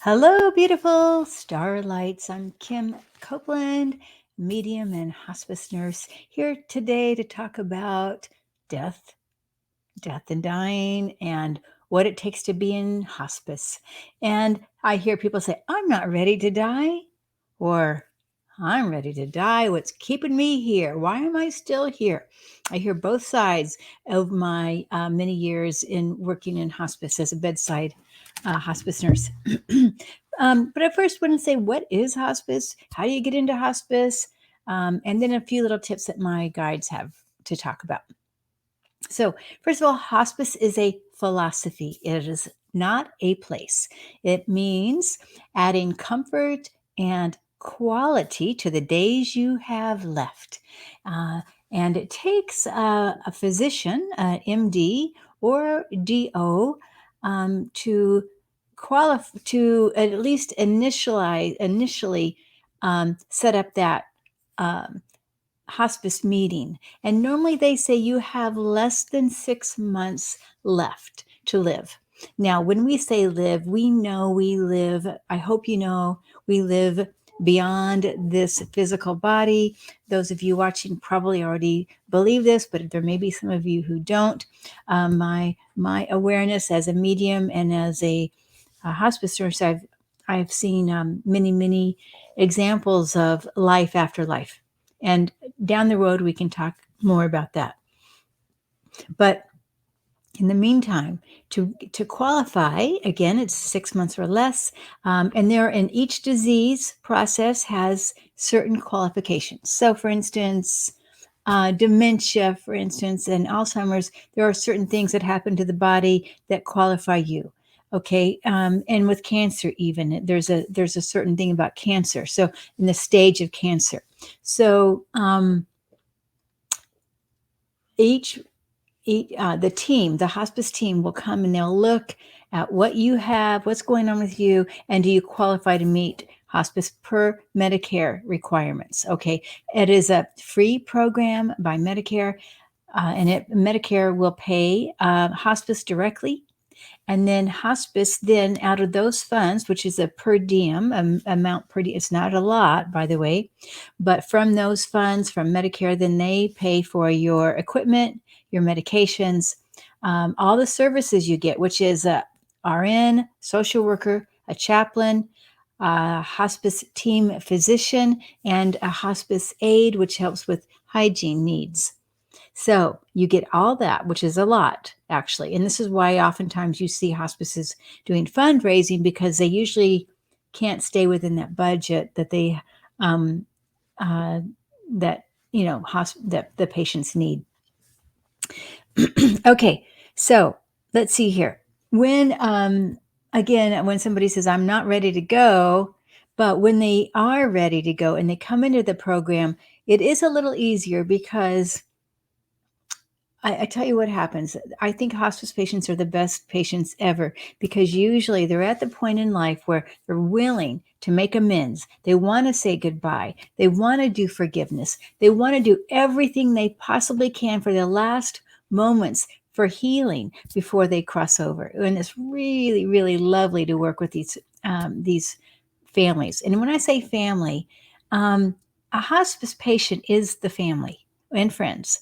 Hello, beautiful starlights. I'm Kim Copeland, medium and hospice nurse, here today to talk about death, death and dying, and what it takes to be in hospice. And I hear people say, I'm not ready to die, or I'm ready to die. What's keeping me here? Why am I still here? I hear both sides of my many years in working in hospice as a bedside hospice nurse. But I first want to say, what is hospice? How do you get into hospice? And then a few little tips that my guides have to talk about. So, first of all, hospice is a philosophy. It is not a place. It means adding comfort and quality to the days you have left. And it takes a physician, MD or DO, to qualify to at least initially set up that. Um, Hospice meeting. And normally they say you have less than 6 months left to live. Now, when we say live, we know we live, I hope you know, we live beyond this physical body. Those of you watching probably already believe this, but there may be some of you who don't. My awareness as a medium and as a hospice nurse, I've seen many examples of life after life. And down the road, we can talk more about that. But in the meantime, to qualify, again, it's 6 months or less. And each disease process has certain qualifications. So, for instance, dementia, for instance, and Alzheimer's, there are certain things that happen to the body that qualify you. Okay, and with cancer, even there's a certain thing about cancer. So, in the stage of cancer, so each the hospice team will come and they'll look at what you have, what's going on with you, and do you qualify to meet hospice per Medicare requirements. Okay, it is a free program by Medicare, and Medicare will pay hospice directly. And then hospice, then out of those funds, which is a per diem amount per diem, it's not a lot, by the way, but from those funds from Medicare, then they pay for your equipment, your medications, all the services you get, which is a RN, social worker, a chaplain, a hospice team physician, and a hospice aide, which helps with hygiene needs. So you get all that, which is a lot, actually. And this is why oftentimes you see hospices doing fundraising, because they usually can't stay within that budget that they that that the patients need. Okay, so let's see here. When again, when somebody says I'm not ready to go, but when they are ready to go and they come into the program, it is a little easier because I tell you what happens. I think hospice patients are the best patients ever because usually they're at the point in life where they're willing to make amends. They want to say goodbye. They want to do forgiveness. They want to do everything they possibly can for their last moments for healing before they cross over. And it's really, really lovely to work with these families. And when I say family, a hospice patient is the family and friends.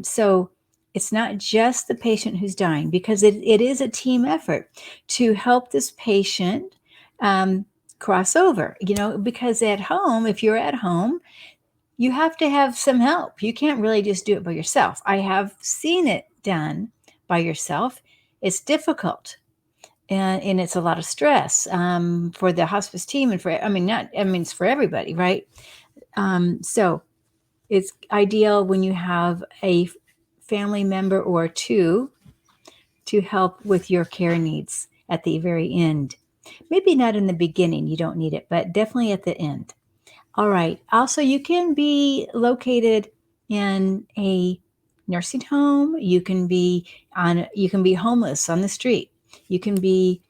So it's not just the patient who's dying, because it is a team effort to help this patient cross over, because at home, if you're at home, you have to have some help. You can't really just do it by yourself. I have seen it done by yourself. It's difficult. And it's a lot of stress for the hospice team and it's for everybody, right? So it's ideal when you have a family member or two to help with your care needs at the very end. Maybe not in the beginning, you don't need it, but definitely at the end. All right. Also, you can be located in a nursing home. You can be homeless on the street. You can be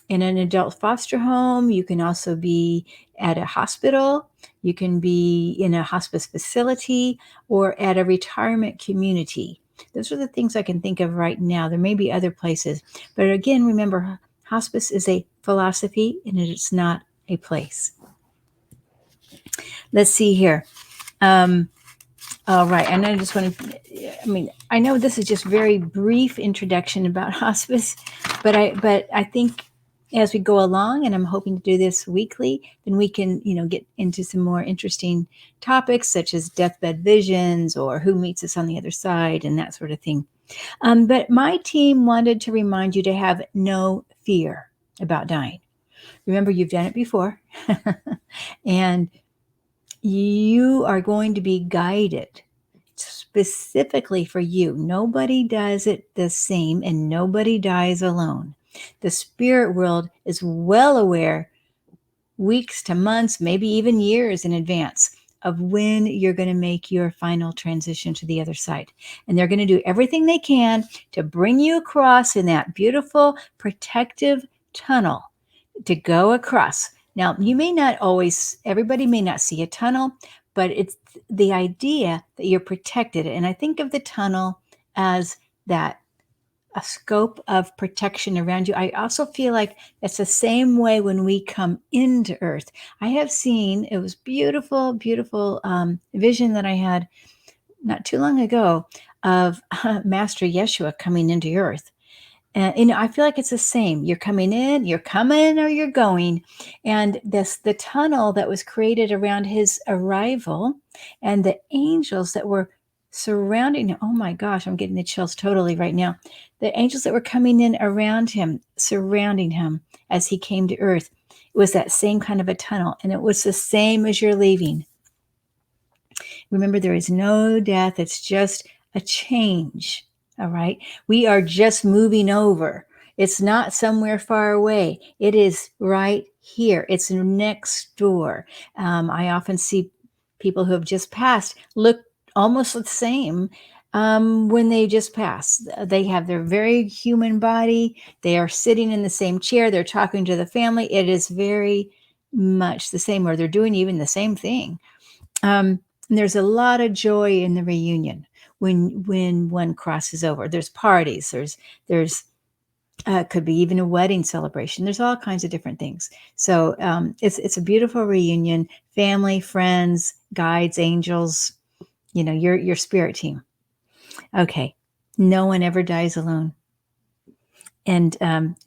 in an adult foster home. You can also be at a hospital. You can be in a hospice facility or at a retirement community. Those are the things I can think of right now. There may be other places. But again, remember, Hospice is a philosophy and it is not a place. Let's see here. All right. And I just want to, I know this is just very brief introduction about hospice, but I think as we go along, and I'm hoping to do this weekly, then we can, get into some more interesting topics such as deathbed visions or who meets us on the other side and that sort of thing. But my team wanted to remind you to have no fear about dying. Remember, you've done it before, and you are going to be guided specifically for you. Nobody does it the same, and nobody dies alone. The spirit world is well aware, weeks to months, maybe even years in advance, of when you're going to make your final transition to the other side. And they're going to do everything they can to bring you across in that beautiful protective tunnel to go across. Now, you may not always, everybody may not see a tunnel, but it's the idea that you're protected. And I think of the tunnel as that a scope of protection around you. I also feel like it's the same way when we come into Earth. I have seen, it was beautiful, beautiful vision that I had not too long ago of Master Yeshua coming into Earth. And I feel like it's the same. You're coming in, you're coming, or you're going. And the tunnel that was created around his arrival, and the angels that were surrounding him. Oh my gosh, I'm getting the chills totally right now. The angels that were coming in around him, surrounding him as he came to earth. It was that same kind of a tunnel, and it was the same as you're leaving. Remember, there is no death. It's just a change. All right. We are just moving over. It's not somewhere far away. It is right here. It's next door. I often see people who have just passed look almost the same when they just pass. They have their very human body. They are sitting in the same chair. They're talking to the family. It is very much the same, or they're doing even the same thing. And there's a lot of joy in the reunion when one crosses over. There's parties. There's could be even a wedding celebration. There's all kinds of different things. So it's a beautiful reunion. Family, friends, guides, angels. Your spirit team. Okay, no one ever dies alone. And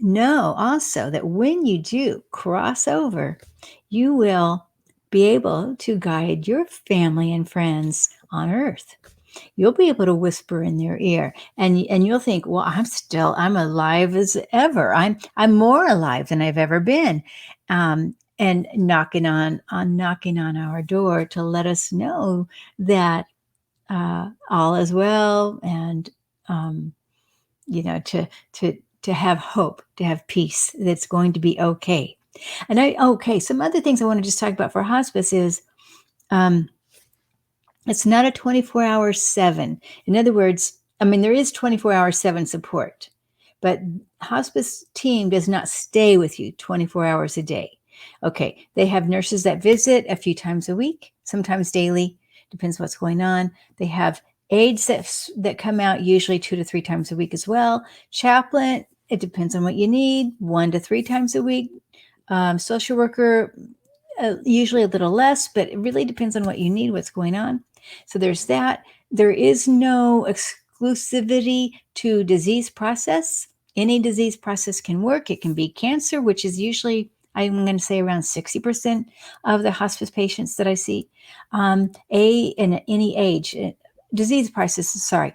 know also that when you do cross over, you will be able to guide your family and friends on earth. You'll be able to whisper in their ear, and you'll think, well, I'm alive as ever. I'm more alive than I've ever been. And knocking on our door to let us know that all is well, and to have hope, to have peace, that's going to be okay. And some other things I want to just talk about for hospice is it's not a 24-hour 7. In other words, there is 24-hour 7 support, but hospice team does not stay with you 24 hours a day. Okay, they have nurses that visit a few times a week, sometimes daily, depends what's going on. They have aides that come out usually 2 to 3 times a week as well. Chaplain, it depends on what you need, 1 to 3 times a week. Social worker, usually a little less, but it really depends on what you need, what's going on. So there's that. There is no exclusivity to disease process. Any disease process can work. It can be cancer, which is usually, I'm going to say, around 60% of the hospice patients that I see. In any age, disease processes, sorry.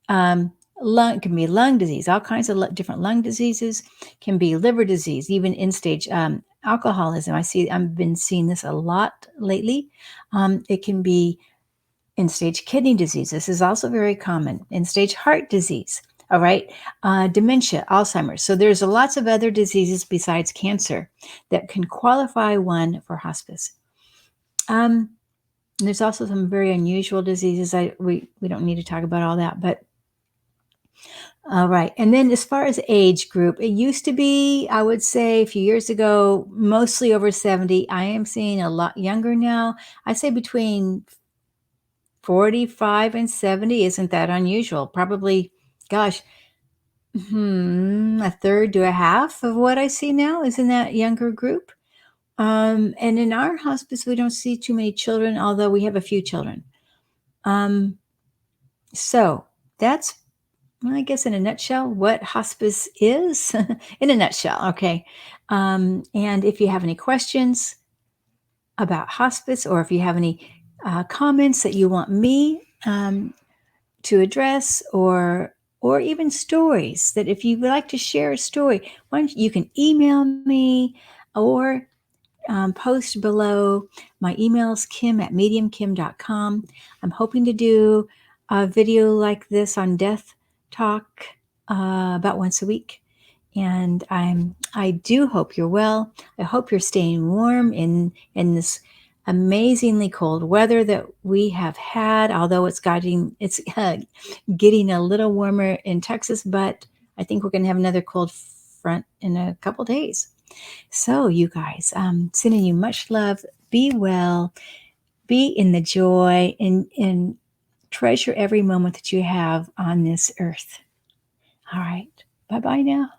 Lung can be lung disease, all kinds of different lung diseases, can be liver disease, even end-stage alcoholism. I've been seeing this a lot lately. It can be end-stage kidney disease. This is also very common. End-stage heart disease. All right. Dementia, Alzheimer's. So there's lots of other diseases besides cancer that can qualify one for hospice. There's also some very unusual diseases. We don't need to talk about all that, but all right. And then as far as age group, it used to be, I would say a few years ago, mostly over 70. I am seeing a lot younger now. I say between 45 and 70 isn't that unusual. Probably, gosh, A third to a half of what I see now is in that younger group. And in our hospice, we don't see too many children, although we have a few children. Um, so that's, well, I guess, in a nutshell, what hospice is. In a nutshell, okay. And if you have any questions about hospice, or if you have any comments that you want me to address, or even stories, that if you would like to share a story, why don't you can email me, or post below. My email is kim@mediumkim.com. I'm hoping to do a video like this on death talk about once a week. And I do hope you're well. I hope you're staying warm in this amazingly cold weather that we have had, although getting a little warmer in Texas, but I think we're going to have another cold front in a couple days. So, you guys, sending you much love. Be well, be in the joy, and treasure every moment that you have on this earth. All right. Bye bye now.